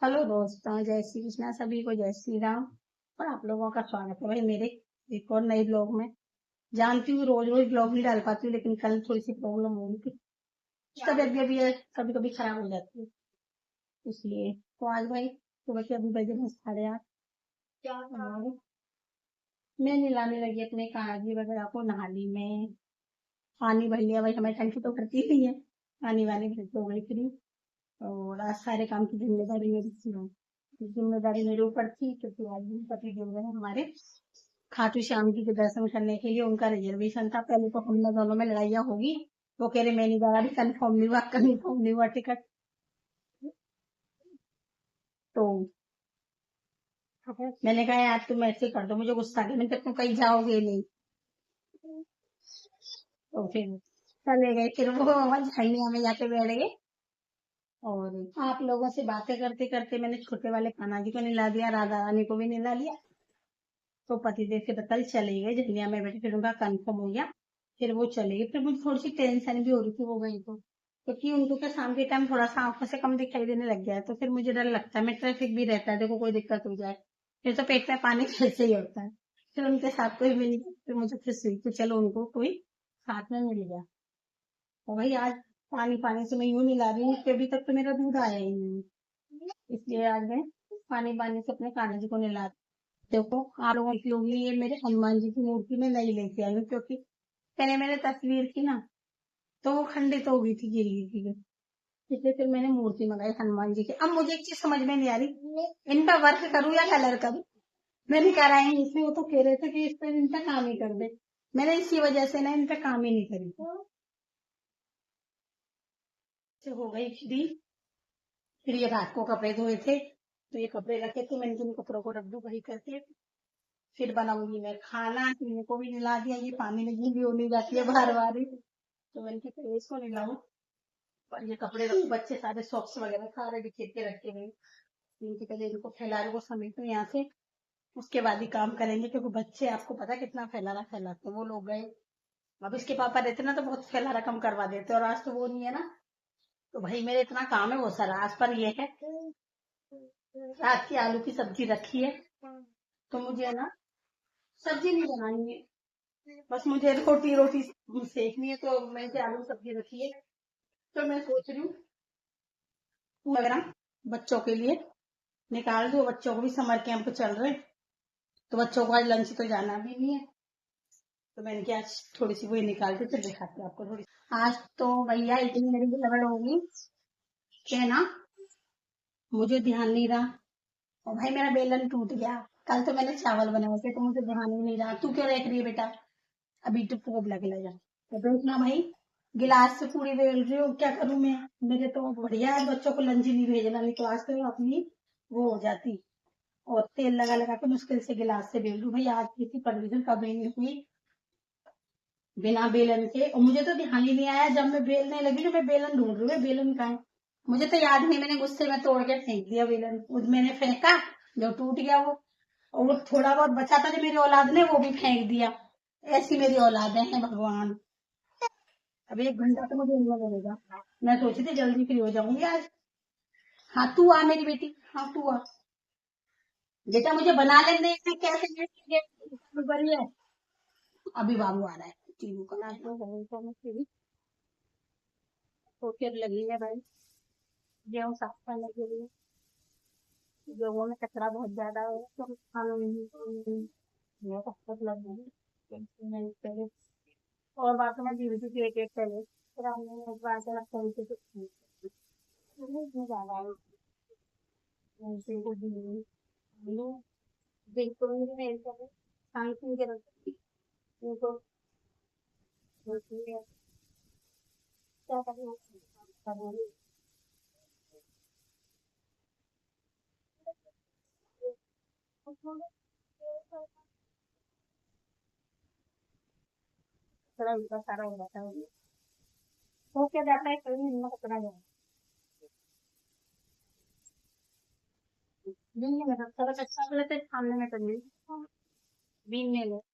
Hello दोस्तों, जय श्री कृष्णा। सभी को जय श्री राम। और आप लोगों का स्वागत है भाई मेरे एक और नए ब्लॉग में। जानती हूँ रोज रोज ब्लॉग नहीं डाल पाती हूँ, लेकिन कल थोड़ी सी प्रॉब्लम हो गई थी। तबीयत भी कभी कभी खराब हो जाती है, इसलिए तो आज भाई सुबह के अभी बजे हैं 8:30। और मैं नहलाने लगी अपने काजी वगैरह को। नहा ली मैं, पानी भर लिया। भाई हमारी टंकी तो भरती नहीं है, पानी वानी भर के हो गई फ्री। और आज सारे काम की जिम्मेदारी मेरी थी। जिम्मेदारी मेरे ऊपर थी क्योंकि आज भी पति देव गए हमारे खाटू श्याम जी के दर्शन करने के लिए। उनका रिजर्वेशन था। पहले तो हम लोग दोनों में लड़ाइयाँ होगी। वो कह रहे मैं नहीं जा रहा, अभी कंफर्म नहीं हुआ टिकट। तो मैंने कहा यार तुम ऐसे कर दो, मुझे गुस्सा आ गया। मैंने कहा तुम कहीं जाओगे नहीं। तो फिर चले गए। फिर वो झंडिया में जाके बैठ गए। और आप लोगों से बातें करते करते मैंने छोटे वाले कान्हा जी को निला दिया, राधा रानी को भी निला लिया। तो पतिदेव के तो कल चले गए, झंडिया में बैठे। फिर उनका कंफर्म हो गया, फिर वो चले गए। फिर मुझे थोड़ी सी टेंशन भी हो रही थी वो गई तो, क्योंकि उनको क्या शाम के टाइम थोड़ा सा आंखों से कम दिखाई देने लग गया है। तो फिर मुझे डर लगता है, मैं ट्रैफिक भी रहता है, देखो कोई दिक्कत हो जाए फिर तो पेट में पानी कैसे ही होता है। फिर उनके साथ कोई मिल गया, फिर मुझे खुशी हुई कि चलो उनको कोई साथ में मिल गया। और भाई आज पानी पानी से मैं यूं मिला रही हूँ कि अभी तक तो मेरा दूध आया ही नहीं, इसलिए आज मैं पानी पानी से अपने कान्हा जी को निला। देखो आप लोगों के लिए ये मेरे हनुमान जी की मूर्ति में नहीं लेके आई हूँ, क्योंकि पहले मैंने तस्वीर की ना तो वो खंडित हो गई थी, गिर गई थी। इसलिए फिर मैंने मूर्ति मंगाई हनुमान जी की। अब मुझे एक चीज समझ में नहीं आ रही, इनका वर्क करूँ या कलर करूँ। मैंने कराई इसमें, वो तो कह रहे थे कि इस पर इनका काम ही कर दे। मैंने इसी वजह से ना इनका काम ही नहीं करी। हो गई फ्री। फिर ये रात को कपड़े धोए थे तो ये कपड़े रखे थे, मैंने इन कपड़ों को रख दू वही करके। फिर बनाऊंगी मैं खाना। इनको भी निला दिया, ये पानी में गीली होने जाती है बार बार ही। तो मैंने कहा इसको निलाऊं और ये कपड़े रखो। बच्चे सारे सॉक्स वगैरह सारे बिखेर के रखे हुए। इनके पहले इनको फैला को समेटो यहाँ से, उसके बाद ही काम करेंगे। क्योंकि बच्चे आपको पता कितना फैलाना फैलाते हैं। वो लोग गए, अब इसके पापा रहते ना तो बहुत फैलाना कम करवा देते। और आज तो वो नहीं है ना, तो भाई मेरे इतना काम है वो सारा। आज पर ये है रात की आलू की सब्जी रखी है, तो मुझे है ना सब्जी नहीं बनानी है, बस मुझे रोटी रोटी सेकनी है। तो मैंने आलू सब्जी रखी है, तो मैं सोच रही हूँ वगैरह बच्चों के लिए निकाल दो। बच्चों को भी समर कैंप चल रहे, तो बच्चों को आज लंच तो जाना भी नहीं है। तो मैंने क्या आज थोड़ी सी वही निकाल के फिर दिखाती हूँ आपको थोड़ी। आज तो भैया इतनी मेरी गड़बड़ होगी कि ना मुझे ध्यान नहीं रहा। और भाई मेरा बेलन टूट गया। कल तो मैंने चावल बनाए थे तो मुझे ध्यान ही नहीं रहा। तू क्यों देख रही है बेटा, अभी तो खूब लग जा। तो देखना भाई, गिलास से पूरी बेल रही हूँ, क्या करूं मैं। मेरे तो बढ़िया है बच्चों को लंच नहीं भेजना, नहीं तो आज तो अपनी वो हो जाती। और तेल लगा लगा के मुश्किल से गिलास से बेल लूं। भाई आज किसी परमिशन कभी नहीं हुई बिना बेलन के। और मुझे तो ध्यान ही नहीं आया, जब मैं बेलने लगी तो मैं बेलन ढूंढ रही हूँ, बेलन कहाँ है। मुझे तो याद नहीं, मैंने गुस्से में तोड़ के फेंक दिया बेलन। मैंने फेंका, जो टूट गया वो। और वो थोड़ा बहुत बचा था जो मेरी औलाद ने वो भी फेंक दिया। ऐसी मेरी औलादें हैं भगवान। अब 1 घंटा तो मुझे इनमें लगेगा। मैं सोची थी जल्दी फ्री हो जाऊंगी आज। हाँ तू आ मेरी बेटी, हाँ तू आ बेटा, मुझे बना लेने दे, कैसे बढ़िया है। अभी बाबू आ रहा है, तीनों का नाच तो फिर लगी है भाई गेहूँ साफ करने के लिए। गेहूँ में कचरा बहुत ज्यादा है तो खाना नहीं लग गई। और बात में धीरे धीरे एक एक करे, फिर हमने एक बार से रखते हैं इसमें ज्यादा है। बिल्कुल नहीं मेरे को सांस के रखती उनको क्या करना। थोड़ा उनका सारा हो जाता है, हो क्या जाता है कहीं हिम्मत पकड़ा जाए। दिन में थोड़ा कच्चा वाले से सामने में कर ली बीन ले लो।